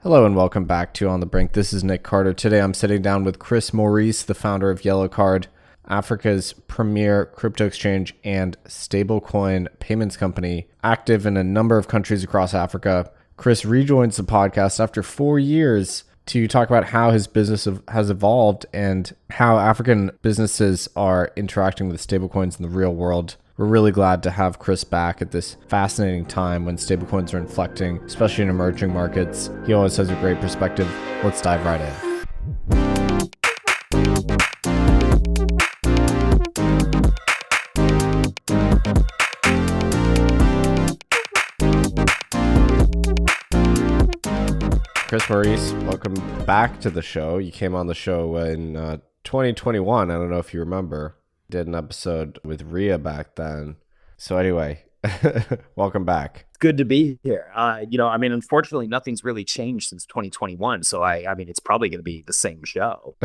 Hello and welcome back to On the Brink. This is Nick Carter. Today I'm sitting down with Chris Maurice, the founder of Yellow Card, Africa's premier crypto exchange and stablecoin payments company, active in a number of countries across Africa. Chris rejoins the podcast after 4 years to talk about how his business has evolved and how African businesses are interacting with stablecoins in the real world. We're really glad to have Chris back at this fascinating time when stablecoins are inflecting, especially in emerging markets. He always has a great perspective. Let's dive right in. Chris Maurice, welcome back to the show. You came on the show in 2021. I don't know if you remember. Did an episode with Rhea back then. So anyway, welcome back. It's good to be here. Unfortunately, nothing's really changed since 2021. So it's probably going to be the same show.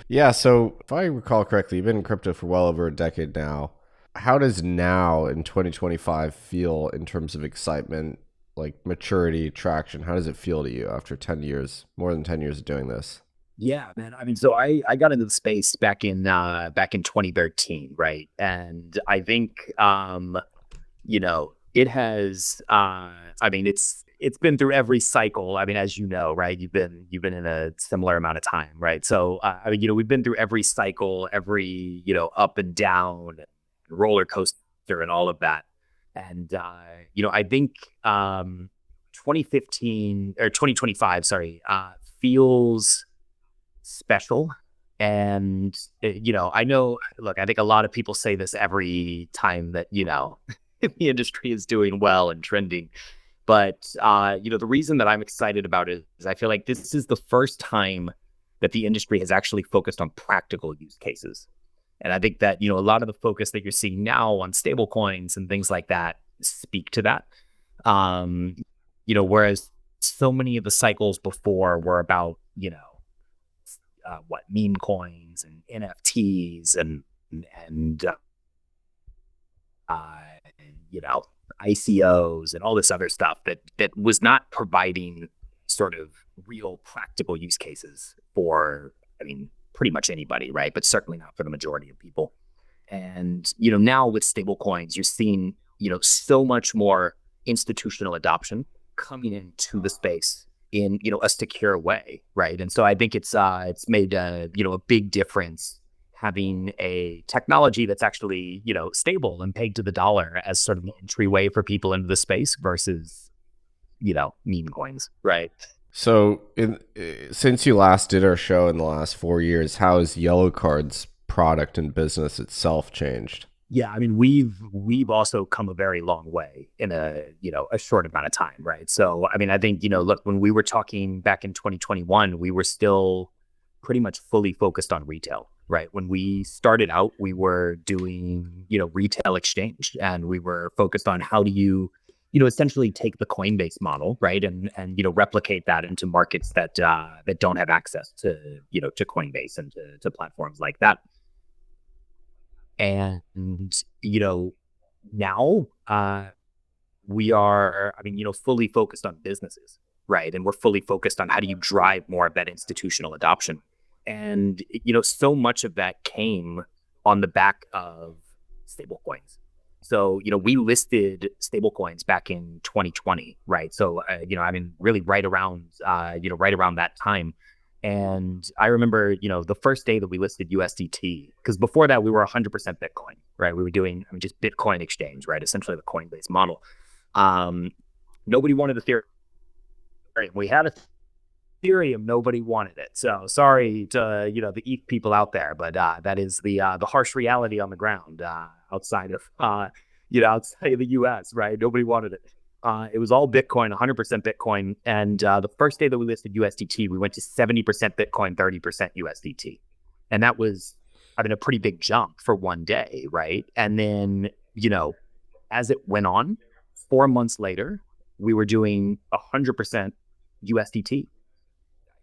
Yeah. So if I recall correctly, you've been in crypto for well over a decade now. How does now in 2025 feel in terms of excitement, like maturity, traction? How does it feel to you after 10 years, more than 10 years of doing this? Yeah, man. So I got into the space back in 2013, right? And I think it has it's been through every cycle. I mean, as you know, right? You've been in a similar amount of time, right? So we've been through every cycle, every up and down, roller coaster, and all of that. And I think 2015 or 2025, feels special. And I know, look, I think a lot of people say this every time that the industry is doing well and trending, but the reason that I'm excited about it is I feel like this is the first time that the industry has actually focused on practical use cases. And I think that a lot of the focus that you're seeing now on stable coins and things like that speak to that. Whereas so many of the cycles before were about meme coins and NFTs and ICOs and all this other stuff that was not providing sort of real practical use cases for, pretty much anybody, right? But certainly not for the majority of people. And, now with stable coins, you're seeing, so much more institutional adoption coming into the space in a secure way, right? And so I think it's made a big difference having a technology that's actually stable and pegged to the dollar as sort of an entryway for people into the space versus meme coins, right? So since you last did our show in the last 4 years, how has Yellow Card's product and business itself changed? Yeah, we've also come a very long way in a short amount of time, right? So I think look, when we were talking back in 2021, we were still pretty much fully focused on retail, right? When we started out, we were doing retail exchange, and we were focused on how do you essentially take the Coinbase model, right, and replicate that into markets that don't have access to to Coinbase and to platforms like that. And now we are fully focused on businesses, right? And we're fully focused on how do you drive more of that institutional adoption. And so much of that came on the back of stablecoins. So we listed stablecoins back in 2020, right? So really right around that time. And I remember, the first day that we listed USDT, because before that we were 100% Bitcoin, right? We were doing just Bitcoin exchange, right? Essentially the Coinbase model. Nobody wanted Ethereum. We had Ethereum, nobody wanted it. So sorry to the ETH people out there, but that is the harsh reality on the ground outside of the US, right? Nobody wanted it. It was all Bitcoin, 100% Bitcoin. And the first day that we listed USDT, we went to 70% Bitcoin, 30% USDT. And that was, a pretty big jump for one day, right? And then, as it went on, 4 months later, we were doing 100% USDT.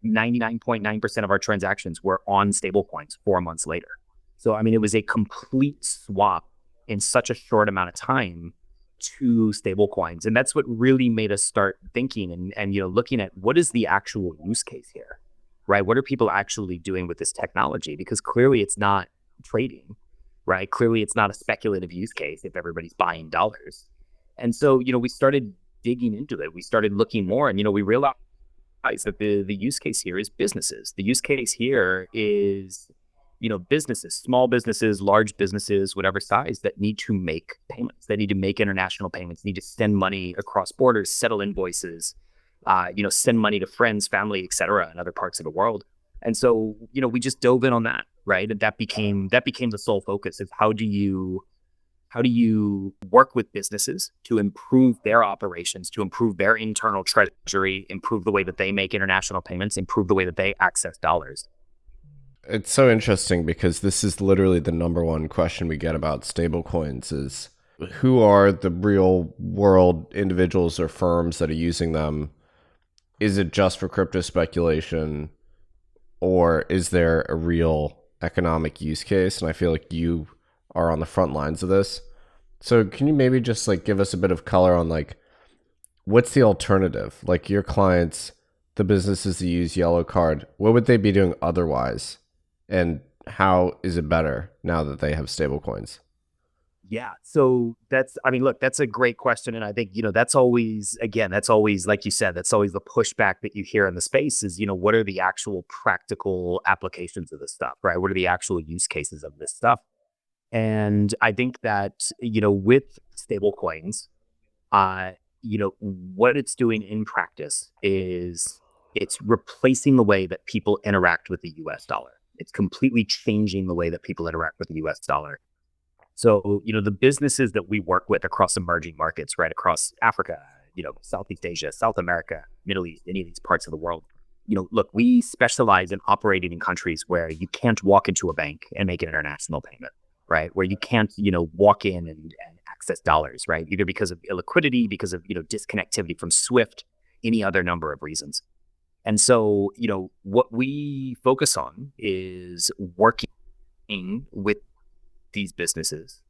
99.9% of our transactions were on stablecoins 4 months later. So, it was a complete swap in such a short amount of time to stablecoins. And that's what really made us start thinking and looking at what is the actual use case here, right? What are people actually doing with this technology? Because clearly it's not trading, right? Clearly it's not a speculative use case if everybody's buying dollars. And so, we started digging into it. We started looking more, and, we realized that the use case here is businesses. The use case here is, businesses, small businesses, large businesses, whatever size, that need to make payments. They need to make international payments, need to send money across borders, settle invoices, send money to friends, family, et cetera, in other parts of the world. And so, we just dove in on that, right? And that became the sole focus of how do you work with businesses to improve their operations, to improve their internal treasury, improve the way that they make international payments, improve the way that they access dollars. It's so interesting because this is literally the number one question we get about stablecoins is who are the real world individuals or firms that are using them? Is it just for crypto speculation, or is there a real economic use case? And I feel like you are on the front lines of this. So can you maybe just like give us a bit of color on like what's the alternative? Like your clients, the businesses that use Yellow Card, what would they be doing otherwise? And how is it better now that they have stablecoins? Yeah. So that's a great question. And I think, that's always, like you said, that's always the pushback that you hear in the space is, what are the actual practical applications of this stuff, right? What are the actual use cases of this stuff? And I think that, with stable coins, what it's doing in practice is it's replacing the way that people interact with the US dollar. It's completely changing the way that people interact with the US dollar. So, the businesses that we work with across emerging markets, right, across Africa, Southeast Asia, South America, Middle East, any of these parts of the world, look, we specialize in operating in countries where you can't walk into a bank and make an international payment, right? Where you can't, walk in and access dollars, right? Either because of illiquidity, because of, disconnectivity from SWIFT, any other number of reasons. And so, what we focus on is working with these businesses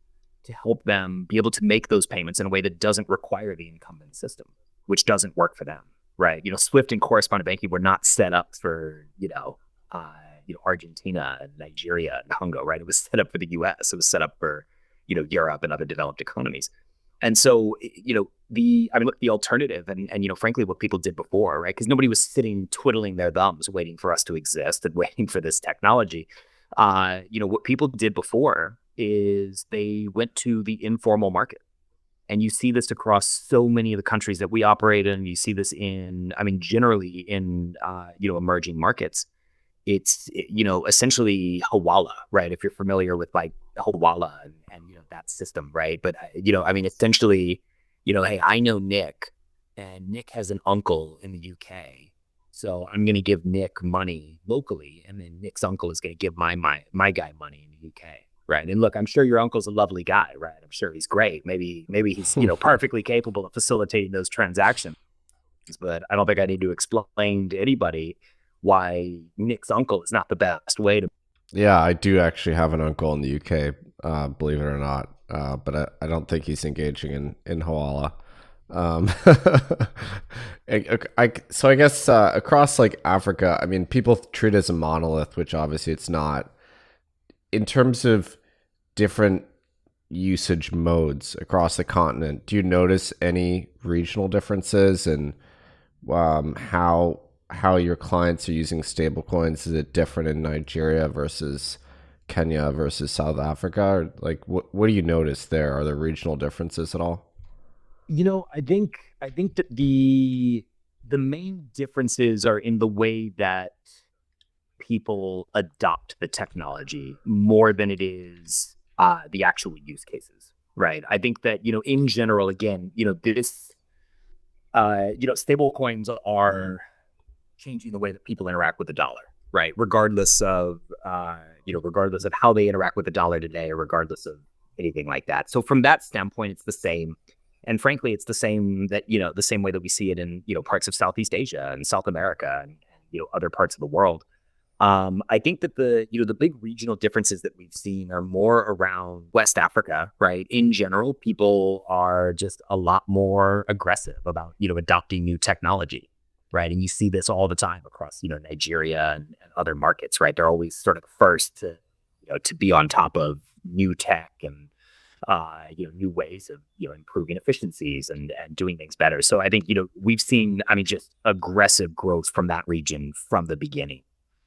to help them be able to make those payments in a way that doesn't require the incumbent system, which doesn't work for them, right? SWIFT and correspondent banking were not set up for, Argentina and Nigeria and Congo, right? It was set up for the US. It was set up for, Europe and other developed economies. And so, look, the alternative and, frankly, what people did before, right? Because nobody was sitting twiddling their thumbs waiting for us to exist and waiting for this technology. What people did before is they went to the informal market. And you see this across so many of the countries that we operate in. You see this generally in, emerging markets. It's, essentially Hawala, right? If you're familiar with like Hawala and that system, right? But, essentially, hey, I know Nick, and Nick has an uncle in the UK. So I'm going to give Nick money locally, and then Nick's uncle is going to give my guy money in the UK, right? And look, I'm sure your uncle's a lovely guy, right? I'm sure he's great. Maybe he's perfectly capable of facilitating those transactions, but I don't think I need to explain to anybody why Nick's uncle is not the best way to. Yeah, I do actually have an uncle in the UK, believe it or not, but I don't think he's engaging in Hawala. So I guess across like Africa, people treat it as a monolith, which obviously it's not. In terms of different usage modes across the continent, do you notice any regional differences in how your clients are using stablecoins? Is it different in Nigeria versus Kenya versus South Africa? Or like what do you notice there? Are there regional differences at all? I think that the main differences are in the way that people adopt the technology more than it is the actual use cases, right? I think that in general, again, this stable coins are changing the way that people interact with the dollar, right? Regardless of how they interact with the dollar today, or regardless of anything like that. So from that standpoint, it's the same. And frankly, it's the same way that we see it in, parts of Southeast Asia and South America and other parts of the world. I think that the big regional differences that we've seen are more around West Africa, right? In general, people are just a lot more aggressive about, adopting new technology, right? And you see this all the time across, Nigeria and other markets, right? They're always sort of the first to, to be on top of new tech and new ways of improving efficiencies and doing things better. So I think we've seen, I mean, just aggressive growth from that region from the beginning,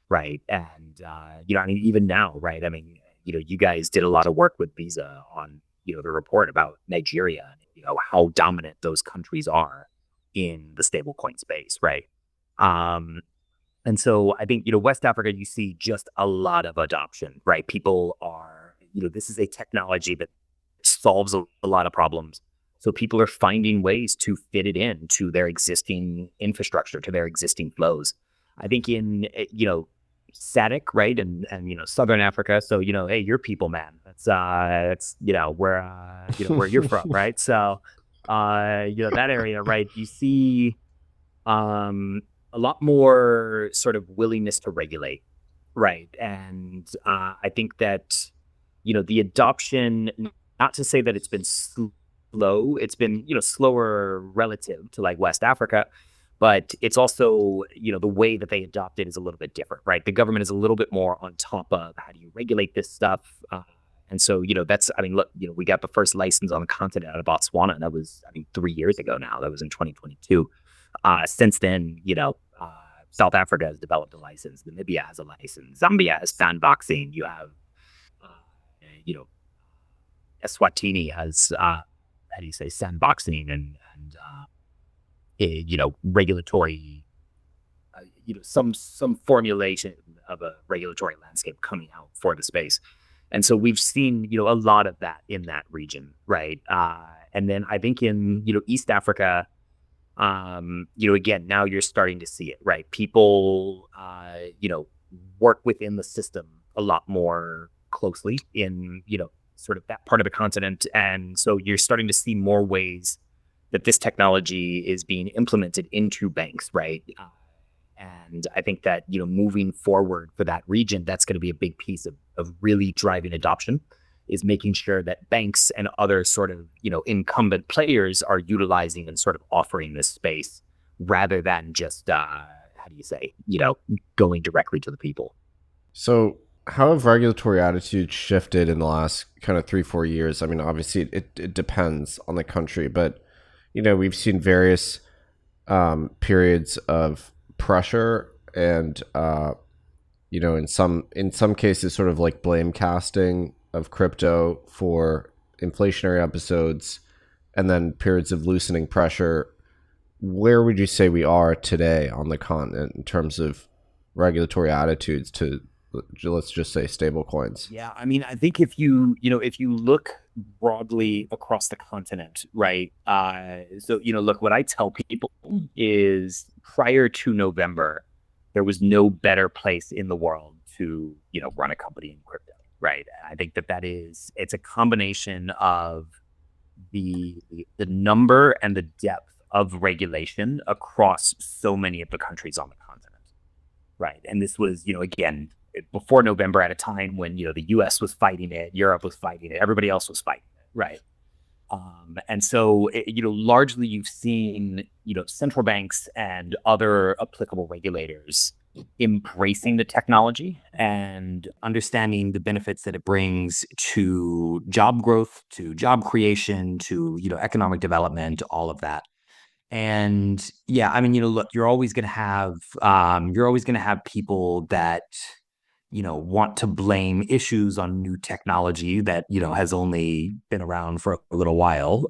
right? And I mean, even now, right? I mean, you guys did a lot of work with Visa on the report about Nigeria, and, how dominant those countries are in the stablecoin space, right? Um, and so I think, West Africa, you see just a lot of adoption, right? People are, this is a technology that solves a lot of problems. So people are finding ways to fit it in to their existing infrastructure, to their existing flows. I think in, SADC, right? And, Southern Africa. So, hey, your people, man, that's, where you're from, right? So, that area, right? You see, a lot more sort of willingness to regulate, right? And I think that the adoption, not to say that it's been slow, it's been slower relative to like West Africa, but it's also the way that they adopt it is a little bit different, right? The government is a little bit more on top of how do you regulate this stuff. And so, that's, I mean, look, we got the first license on the continent out of Botswana. And that was, I mean, 3 years ago now. That was in 2022. Since then, South Africa has developed a license. Namibia has a license. Zambia has sandboxing. You have, uh, you know, Eswatini has, how do you say, sandboxing and regulatory, some formulation of a regulatory landscape coming out for the space. And so we've seen, a lot of that in that region, right? And then I think in, East Africa, again, now you're starting to see it, right? People, work within the system a lot more closely in, sort of that part of the continent. And so you're starting to see more ways that this technology is being implemented into banks, right? And I think that, moving forward for that region, that's going to be a big piece of really driving adoption is making sure that banks and other sort of, incumbent players are utilizing and sort of offering this space rather than just, how do you say, going directly to the people. So, how have regulatory attitudes shifted in the last kind of 3, 4 years? I mean, obviously, it depends on the country, but we've seen various periods of pressure and in some cases, sort of like blame casting of crypto for inflationary episodes, and then periods of loosening pressure. Where would you say we are today on the continent in terms of regulatory attitudes to, let's just say, stable coins? Yeah, I mean, I think if you look broadly across the continent, right? So, look, what I tell people is prior to November, there was no better place in the world to, run a company in crypto, right? I think it's a combination of the number and the depth of regulation across so many of the countries on the continent, right? And this was, again, before November, at a time when the U.S. was fighting it, Europe was fighting it, everybody else was fighting it, right? And so, largely you've seen, central banks and other applicable regulators embracing the technology and understanding the benefits that it brings to job growth, to job creation, to, economic development, all of that. And yeah, I mean, look, you're always going to have people that, want to blame issues on new technology that, has only been around for a little while,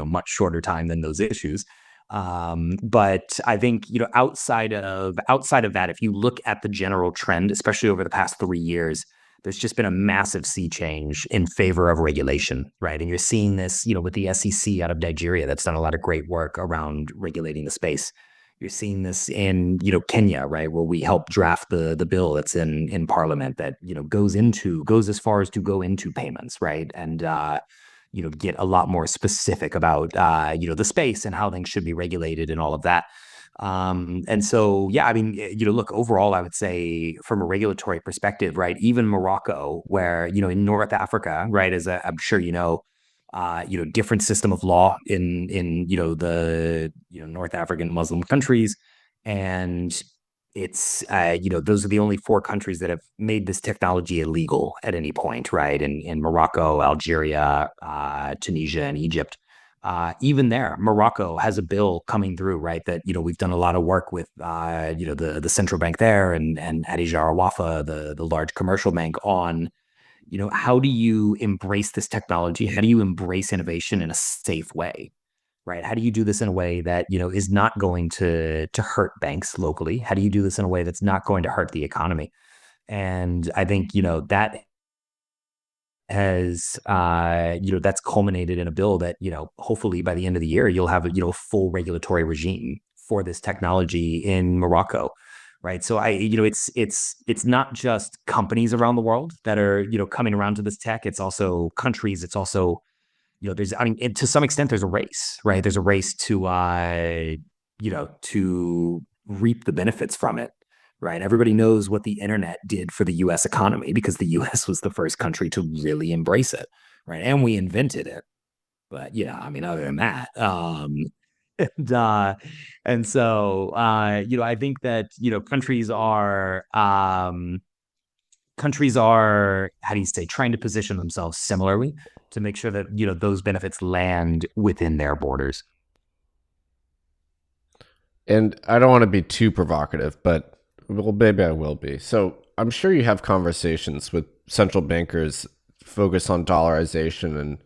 much shorter time than those issues. But I think, outside of that, if you look at the general trend, especially over the past 3 years, there's just been a massive sea change in favor of regulation, right? And you're seeing this, with the SEC out of Nigeria that's done a lot of great work around regulating the space. You're seeing this in, Kenya, right, where we help draft the bill that's in Parliament that goes as far as to go into payments, right, and get a lot more specific about the space and how things should be regulated and all of that. And so, yeah, I mean, look, overall, I would say from a regulatory perspective, right, even Morocco, where, in North Africa, right, as I'm sure different system of law in the North African Muslim countries, and it's those are the only four countries that have made this technology illegal at any point, right? In Morocco, Algeria, Tunisia, and Egypt. Even there, Morocco has a bill coming through, right? That we've done a lot of work with, the central bank there and Adidjar Wafa, the large commercial bank, on how do you embrace this technology? How do you embrace innovation in a safe way, right? How do you do this in a way that is not going to hurt banks locally? How do you do this in a way that's not going to hurt the economy? And I think that has that's culminated in a bill that hopefully by the end of the year you'll have a full regulatory regime for this technology in Morocco, right? So it's not just companies around the world that are coming around to this tech. It's also countries. It's also there's, I mean, to some extent, there's a race, right? There's a race to reap the benefits from it, right? Everybody knows what the internet did for the US economy because the US was the first country to really embrace it, right? And we invented it. But yeah, I mean, other than that, and and so I think that countries are, how do you say, trying to position themselves similarly to make sure that those benefits land within their borders. And I don't want to be too provocative, but well, maybe I will be. So I'm sure you have conversations with central bankers focused on dollarization, and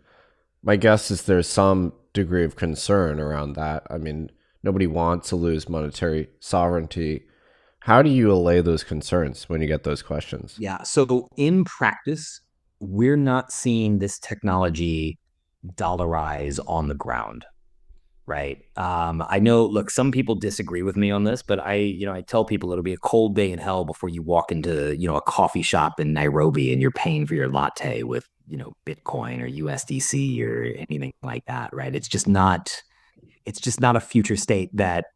my guess is there's some degree of concern around that. I mean, nobody wants to lose monetary sovereignty. How do you allay those concerns when you get those questions? Yeah. So in practice, we're not seeing this technology dollarize on the ground, right? I know, look, some people disagree with me on this, but I tell people it'll be a cold day in hell before you walk into, a coffee shop in Nairobi and you're paying for your latte with, Bitcoin or USDC or anything like that, right? It's just not a future state that,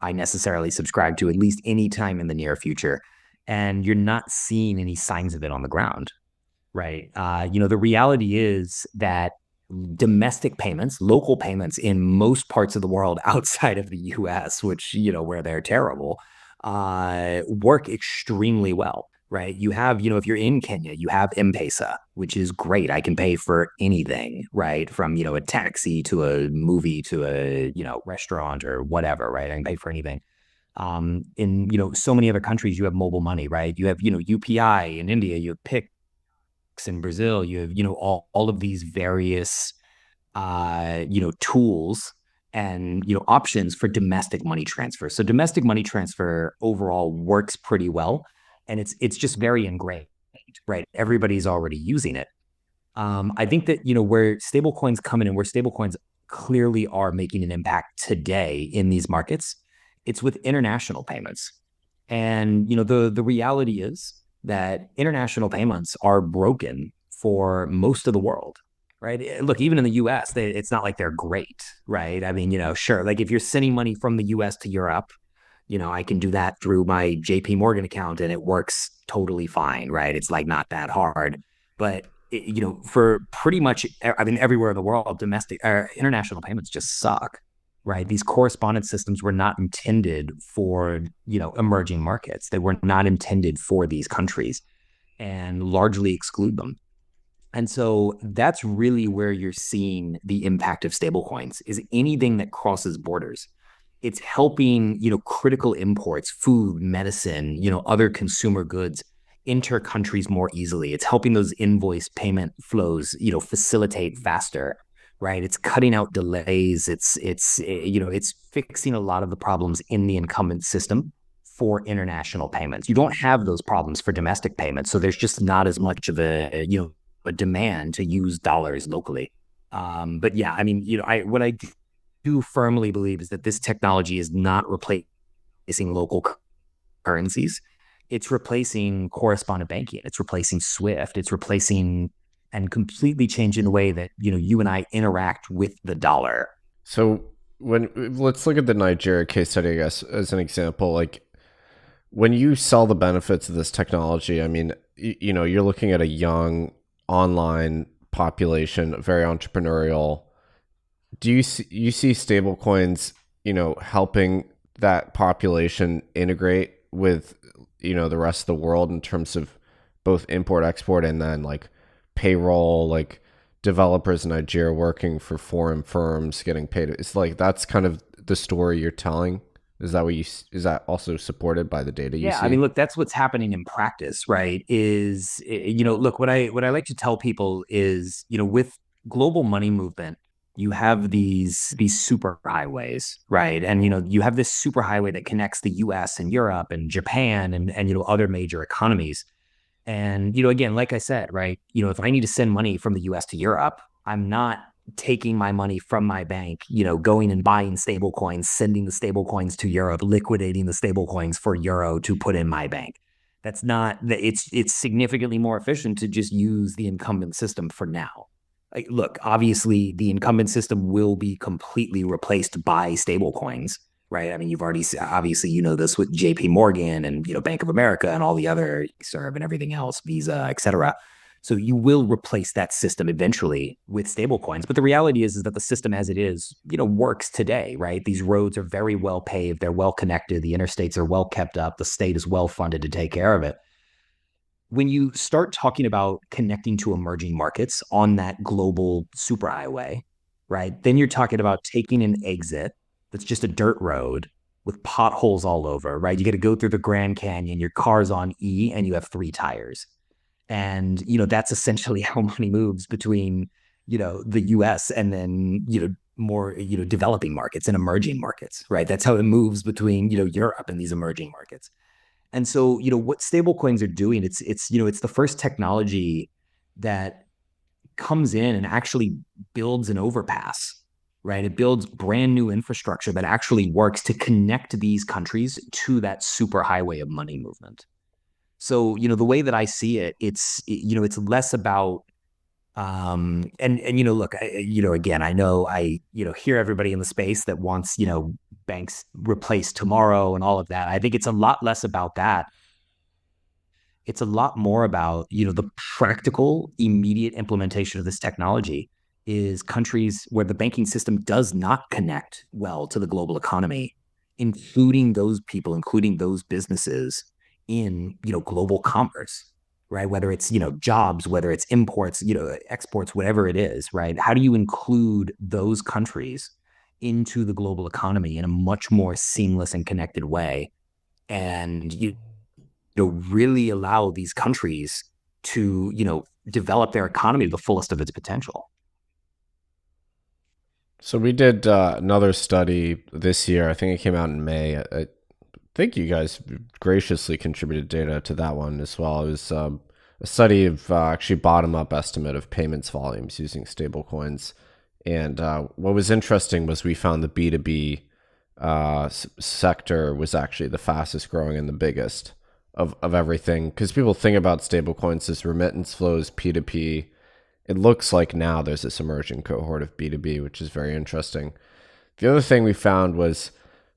I necessarily subscribe to, at least any time in the near future. And you're not seeing any signs of it on the ground, right? The reality is that domestic payments, local payments in most parts of the world outside of the US, which, where they're terrible, work extremely well, right? You have, if you're in Kenya, you have M-Pesa, which is great. I can pay for anything, right? From, a taxi to a movie to a, restaurant or whatever, right? I can pay for anything. In, so many other countries, you have mobile money, right? You have, UPI in India, you have Pix in Brazil, you have, all of these various, tools and, options for domestic money transfer. So domestic money transfer overall works pretty well. And it's just very ingrained, right? Everybody's already using it. I think that, where stablecoins come in and where stablecoins clearly are making an impact today in these markets, it's with international payments. And, the reality is that international payments are broken for most of the world, right? Look, even in the US, it's not like they're great, right? I mean, sure, like if you're sending money from the US to Europe, I can do that through my JP Morgan account and it works totally fine, right? It's like not that hard. But for pretty much, I mean, everywhere in the world, international payments just suck, right? These correspondence systems were not intended for, emerging markets. They were not intended for these countries and largely exclude them. And so that's really where you're seeing the impact of stablecoins is anything that crosses borders. It's helping, critical imports, food, medicine, other consumer goods enter countries more easily. It's helping those invoice payment flows, facilitate faster, right? It's cutting out delays. It's fixing a lot of the problems in the incumbent system for international payments. You don't have those problems for domestic payments. So there's just not as much of a demand to use dollars locally. But yeah, I mean, what I do firmly believe is that this technology is not replacing local currencies. It's replacing correspondent banking. It's replacing SWIFT. It's replacing and completely changing the way that, you and I interact with the dollar. So when let's look at the Nigeria case study, I guess, as an example. Like when you sell the benefits of this technology, I mean, you're looking at a young online population, very entrepreneurial. Do you see stablecoins, helping that population integrate with, the rest of the world in terms of both import export and then like payroll, like developers in Nigeria working for foreign firms getting paid? It's like that's kind of the story you're telling. Is that also supported by the data you Yeah, I see? mean, look, that's what's happening in practice, right? Look, what I like to tell people is, with global money movement, you have these super highways, right? And you have this super highway that connects the US and Europe and Japan and other major economies. And, again, like I said, right, if I need to send money from the US to Europe, I'm not taking my money from my bank, going and buying stable coins, sending the stable coins to Europe, liquidating the stable coins for euro to put in my bank. That's not it's significantly more efficient to just use the incumbent system for now. Like, look, obviously the incumbent system will be completely replaced by stable coins, right? I mean, you've already obviously this with JP Morgan and Bank of America and all the other serve and everything else, Visa, et cetera. So you will replace that system eventually with stablecoins. But the reality is that the system as it is, works today, right? These roads are very well paved. They're well connected. The interstates are well kept up. The state is well funded to take care of it. When you start talking about connecting to emerging markets on that global superhighway, right? Then you're talking about taking an exit that's just a dirt road with potholes all over, right? You got to go through the Grand Canyon, your car's on E, and you have three tires. And, that's essentially how money moves between, the US and then, more, developing markets and emerging markets, right? That's how it moves between, Europe and these emerging markets. And so, what stablecoins are doing, it's the first technology that comes in and actually builds an overpass, right? It builds brand new infrastructure that actually works to connect these countries to that super highway of money movement. So, the way that I see it, it's less about and look, again, I know I hear everybody in the space that wants banks replaced tomorrow and all of that. I think it's a lot less about that. It's a lot more about the practical immediate implementation of this technology is countries where the banking system does not connect well to the global economy, including those people, including those businesses in global commerce, right? Whether it's jobs, whether it's imports, exports, whatever it is, right? How do you include those countries into the global economy in a much more seamless and connected way? And really allow these countries to, develop their economy to the fullest of its potential. So we did another study this year. I think it came out in May. I think you guys graciously contributed data to that one as well. It was a study of actually bottom up estimate of payments volumes using stablecoins. And what was interesting was we found the B2B sector was actually the fastest growing and the biggest of everything. Because people think about stablecoins as remittance flows, P2P. It looks like now there's this emerging cohort of B2B, which is very interesting. The other thing we found was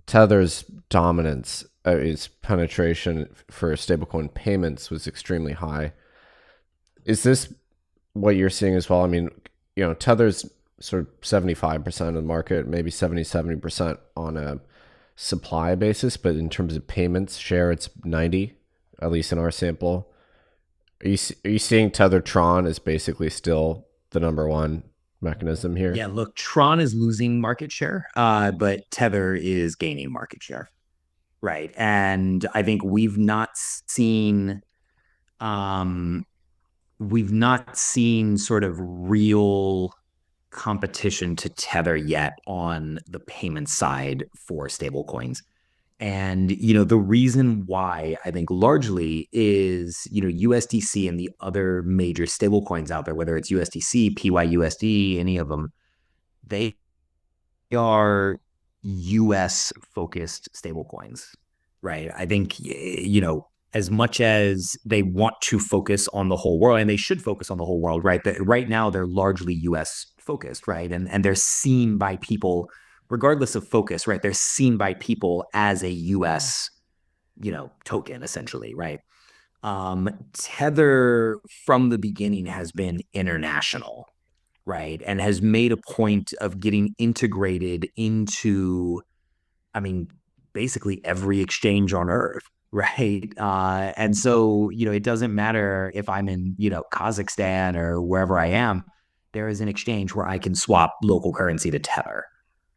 Tether's dominance, its penetration for stablecoin payments was extremely high. Is this what you're seeing as well? I mean, Tether's sort of 75% of the market, maybe 70% on a supply basis, but in terms of payments share, it's 90, at least in our sample. Are you seeing Tether Tron as basically still the number one mechanism here? Yeah, look, Tron is losing market share, but Tether is gaining market share, right? And I think um, we've not seen sort of real competition to Tether yet on the payment side for stablecoins. And the reason why I think largely is USDC and the other major stablecoins out there, whether it's USDC, PYUSD, any of them, they are US focused stablecoins, right? I think as much as they want to focus on the whole world, and they should focus on the whole world, right? That right now they're largely US focused, right? And they're seen by people regardless of focus, right, they're seen by people as a US, token essentially, right? Tether from the beginning has been international, right? And has made a point of getting integrated into, I mean, basically every exchange on earth, right? And so, it doesn't matter if I'm in, Kazakhstan or wherever I am, there is an exchange where I can swap local currency to Tether,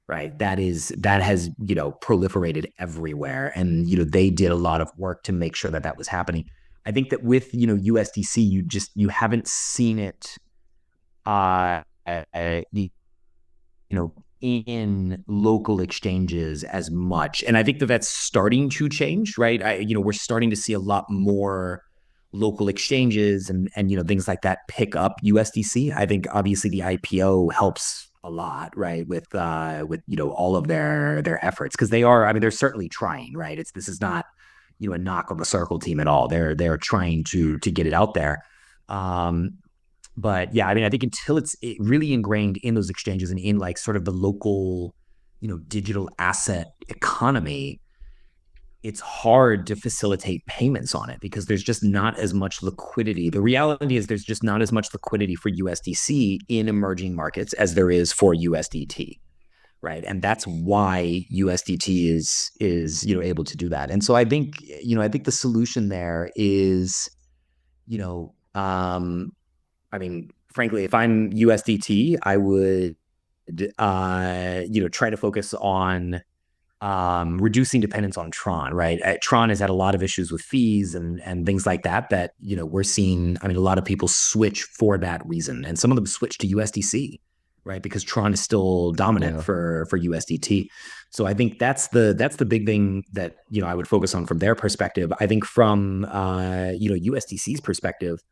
right? That has, proliferated everywhere. And, they did a lot of work to make sure that that was happening. I think that with, USDC, you haven't seen it, uh, in local exchanges as much. And I think that that's starting to change, right? We're starting to see a lot more local exchanges and things like that pick up USDC. I think obviously the IPO helps a lot, right? With all of their efforts, because they're certainly trying, right? This is not, a knock on the Circle team at all. They're trying to get it out there. But yeah, I think until it's really ingrained in those exchanges and in like sort of the local, digital asset economy, it's hard to facilitate payments on it because there's just not as much liquidity. The reality is there's just not as much liquidity for USDC in emerging markets as there is for USDT, right? And that's why USDT is able to do that. And so I think the solution there is, frankly, if I'm USDT, I would, try to focus on reducing dependence on Tron, right? Tron has had a lot of issues with fees and things like that, we're seeing, a lot of people switch for that reason. And some of them switch to USDC, right? Because Tron is still dominant Yeah. for USDT. So I think that's the big thing that, I would focus on from their perspective. I think from, USDC's perspective,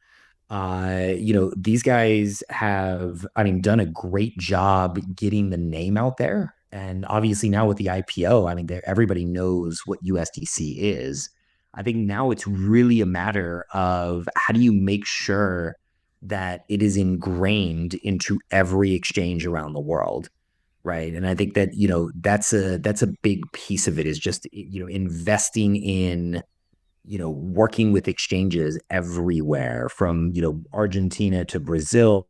these guys have, done a great job getting the name out there. And obviously now with the IPO, everybody knows what USDC is. I think now it's really a matter of how do you make sure that it is ingrained into every exchange around the world, right? And I think that, that's a big piece of it, is just, investing in, working with exchanges everywhere from, Argentina to Brazil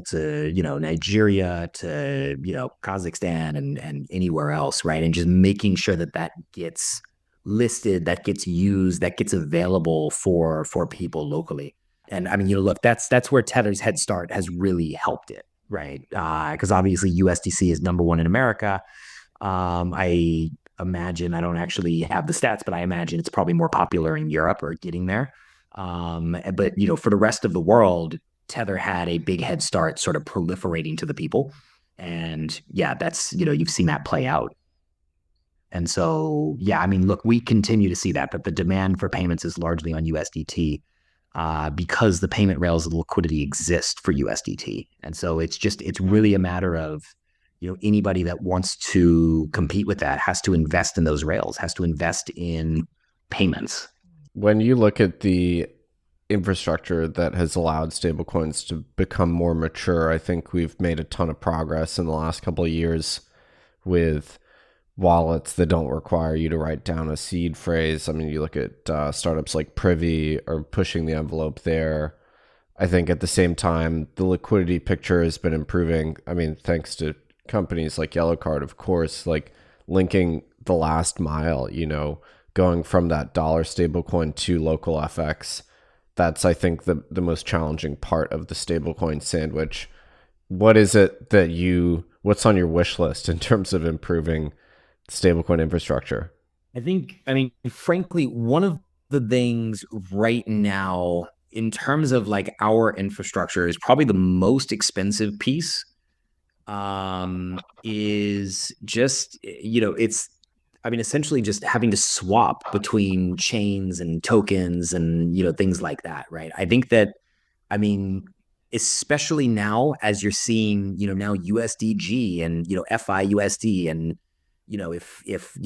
to, Nigeria to, Kazakhstan and anywhere else, right? And just making sure that that gets listed, that gets used, that gets available for people locally. And look, that's where Tether's head start has really helped it, right? Because obviously USDC is number one in America. I imagine, I don't actually have the stats, but I imagine it's probably more popular in Europe or getting there. But for the rest of the world, Tether had a big head start sort of proliferating to the people. And yeah, that's, you've seen that play out. And so, yeah, look, we continue to see that the demand for payments is largely on USDT, because the payment rails of liquidity exist for USDT. And so it's really a matter of, anybody that wants to compete with that has to invest in those rails, has to invest in payments. When you look at the infrastructure that has allowed stablecoins to become more mature, I think we've made a ton of progress in the last couple of years with wallets that don't require you to write down a seed phrase. You look at startups like Privy are pushing the envelope there. I think at the same time, the liquidity picture has been improving. Thanks to companies like Yellow Card, of course, like linking the last mile, going from that dollar stablecoin to local FX. That's, I think, the most challenging part of the stablecoin sandwich. What is it what's on your wish list in terms of improving stablecoin infrastructure? Frankly, one of the things right now in terms of like our infrastructure is probably the most expensive piece, is just, it's, essentially just having to swap between chains and tokens and, things like that, right? I think that, I mean, especially now as you're seeing, now USDG and, FIUSD and, if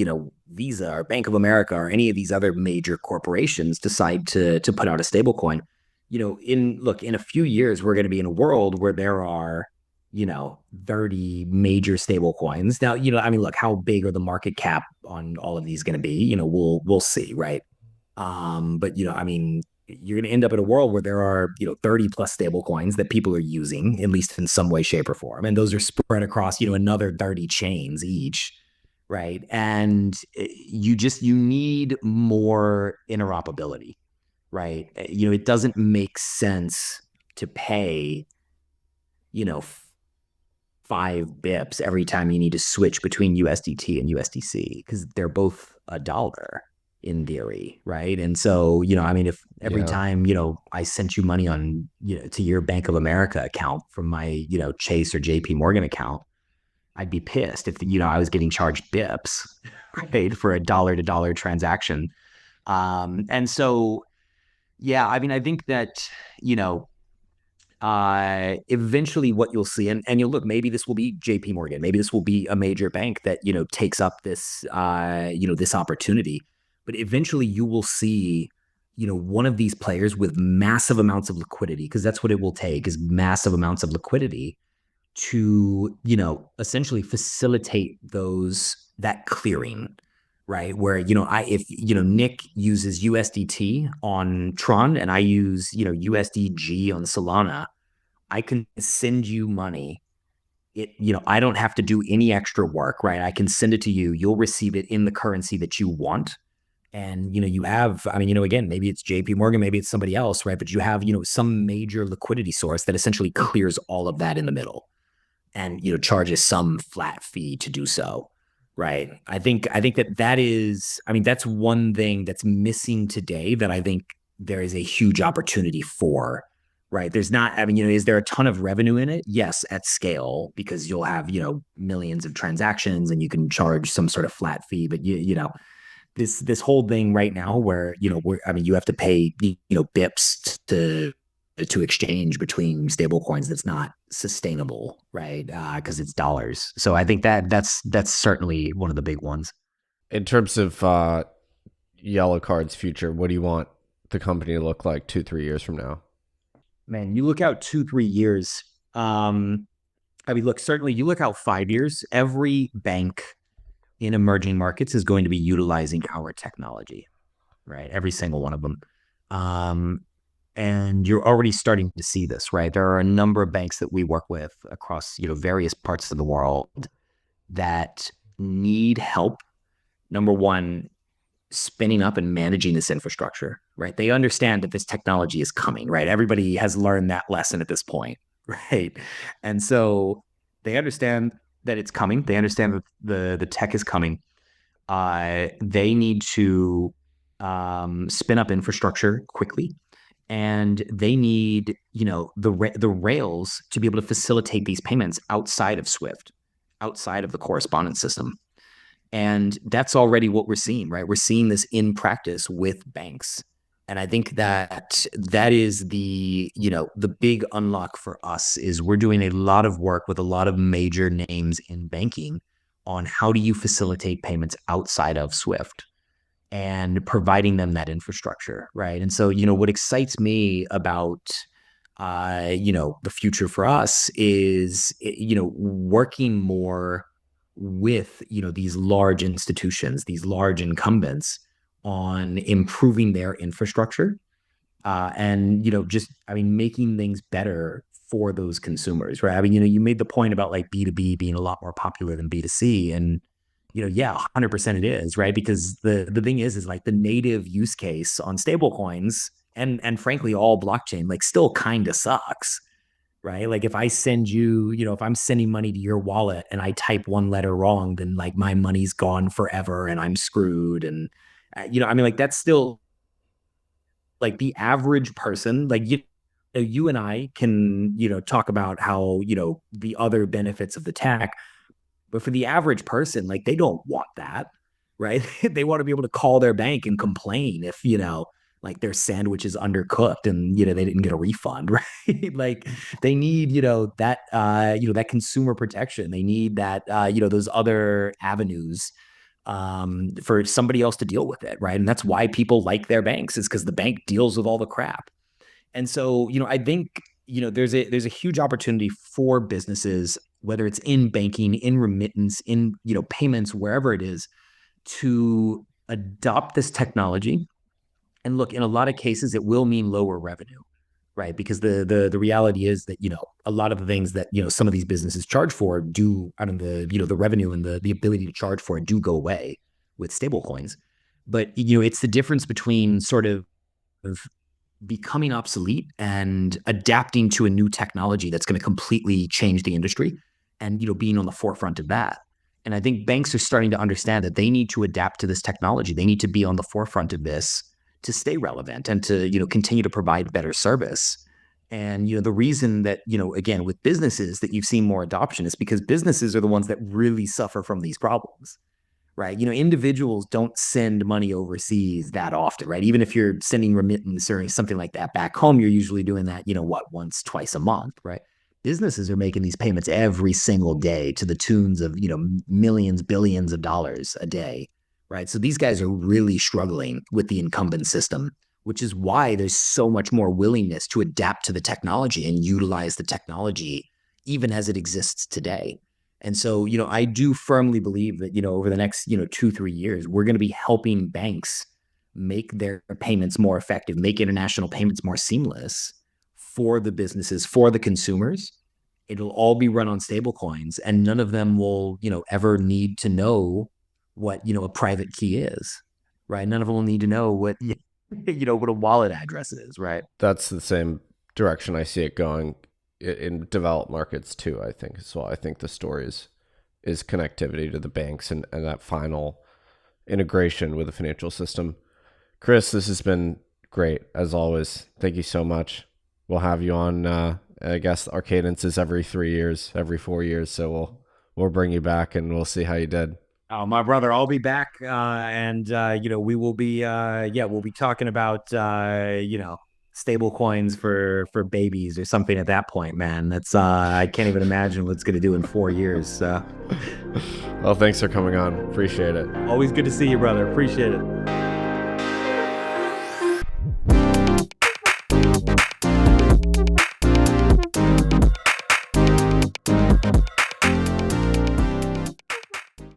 Visa or Bank of America or any of these other major corporations decide to put out a stable coin, in a few years, we're going to be in a world where there are 30 major stable coins. Now, I mean, look, how big are the market cap on all of these going to be? We'll see, right? But I mean, you're going to end up in a world where there are 30 plus stable coins that people are using, at least in some way, shape, or form, and those are spread across another 30 chains each, right? And you need more interoperability, right? It doesn't make sense to pay, you know, 5 bips every time you need to switch between USDT and USDC because they're both a dollar in theory, right? And so, I mean, if every Yeah. time, I sent you money on, to your Bank of America account from my, Chase or JP Morgan account, I'd be pissed if, I was getting charged bips, right, for a dollar to dollar transaction. And so, yeah, I mean, I think that, you know, eventually what you'll see, and you'll look, maybe this will be JP Morgan, maybe this will be a major bank that, takes up this, this opportunity, but eventually you will see, one of these players with massive amounts of liquidity, because that's what it will take is massive amounts of liquidity to, essentially facilitate that clearing, right? Where, if, Nick uses USDT on Tron and I use, USDG on Solana, I can send you money. I don't have to do any extra work, right? I can send it to you. You'll receive it in the currency that you want. And, you have, I mean, again, maybe it's JP Morgan, maybe it's somebody else, right? But you have, some major liquidity source that essentially clears all of that in the middle and, charges some flat fee to do so. Right. I think that is, I mean, that's one thing that's missing today that I think there is a huge opportunity for. Right. There's not, I mean, is there a ton of revenue in it? Yes, at scale, because you'll have, millions of transactions and you can charge some sort of flat fee. But this whole thing right now where, I mean, you have to pay, bips to exchange between stable coins, that's not sustainable, right? Because it's dollars. So I think that's certainly one of the big ones. In terms of Yellow Card's future, what do you want the company to look like 2-3 years from now? Man, you look out 2-3 years. I mean, look, certainly you look out 5 years, every bank in emerging markets is going to be utilizing our technology, right? Every single one of them. And you're already starting to see this, right? There are a number of banks that we work with across, various parts of the world that need help. Number one, spinning up and managing this infrastructure, right? They understand that this technology is coming, right? Everybody has learned that lesson at this point, right? And so they understand that it's coming. They understand that the tech is coming. They need to spin up infrastructure quickly, and they need the rails to be able to facilitate these payments outside of Swift, outside of the correspondence system. And that's already what we're seeing, right? We're seeing this in practice with banks. And I think that is the big unlock for us is we're doing a lot of work with a lot of major names in banking on how do you facilitate payments outside of Swift and providing them that infrastructure, right? And so, what excites me about the future for us is, working more with, these large institutions, these large incumbents on improving their infrastructure, and, just, I mean, making things better for those consumers, right? I mean, you made the point about like B2B being a lot more popular than B2C. And, yeah, 100% it is, right? Because the thing is like the native use case on stablecoins and frankly, all blockchain, like still kind of sucks, right? Like if I send you, if I'm sending money to your wallet and I type one letter wrong, then like my money's gone forever and I'm screwed. And, I mean, like that's still like the average person, like you and I can, talk about how, the other benefits of the tech, but for the average person, like they don't want that, right? They want to be able to call their bank and complain if, like their sandwich is undercooked and, they didn't get a refund, right? Like they need, that consumer protection. They need that, those other avenues for somebody else to deal with it, right? And that's why people like their banks is because the bank deals with all the crap. And so, I think there's a huge opportunity for businesses, whether it's in banking, in remittance, in payments, wherever it is, to adopt this technology. And look, in a lot of cases, it will mean lower revenue, right? Because the reality is that a lot of the things that some of these businesses charge for do out of the revenue and the ability to charge for it do go away with stable coins. But it's the difference between sort of becoming obsolete and adapting to a new technology that's going to completely change the industry, and being on the forefront of that. And I think banks are starting to understand that they need to adapt to this technology. They need to be on the forefront of this to stay relevant and to continue to provide better service. And the reason that again, with businesses, that you've seen more adoption is because businesses are the ones that really suffer from these problems, right? Individuals don't send money overseas that often, right? Even if you're sending remittance or something like that back home, you're usually doing that, once, twice a month, right? Businesses are making these payments every single day to the tunes of, millions, billions of dollars a day, right? So these guys are really struggling with the incumbent system, which is why there's so much more willingness to adapt to the technology and utilize the technology even as it exists today. And so, I do firmly believe that, over the next, 2-3 years, we're going to be helping banks make their payments more effective, make international payments more seamless for the businesses, for the consumers. It'll all be run on stable coins, and none of them will, ever need to know what, a private key is, right? None of them will need to know what, what a wallet address is, right? That's the same direction I see it going in developed markets too, I think as well. I think the story is connectivity to the banks and that final integration with the financial system. Chris, this has been great as always. Thank you so much. We'll have you on. I guess our cadence is every 3 years, every 4 years. So we'll bring you back and we'll see how you did. Oh, my brother, I'll be back, and we will be, we'll be talking about, stable coins for babies or something at that point, man. That's I can't even imagine what it's going to do in 4 years. Well, thanks for coming on. Appreciate it. Always good to see you, brother. Appreciate it.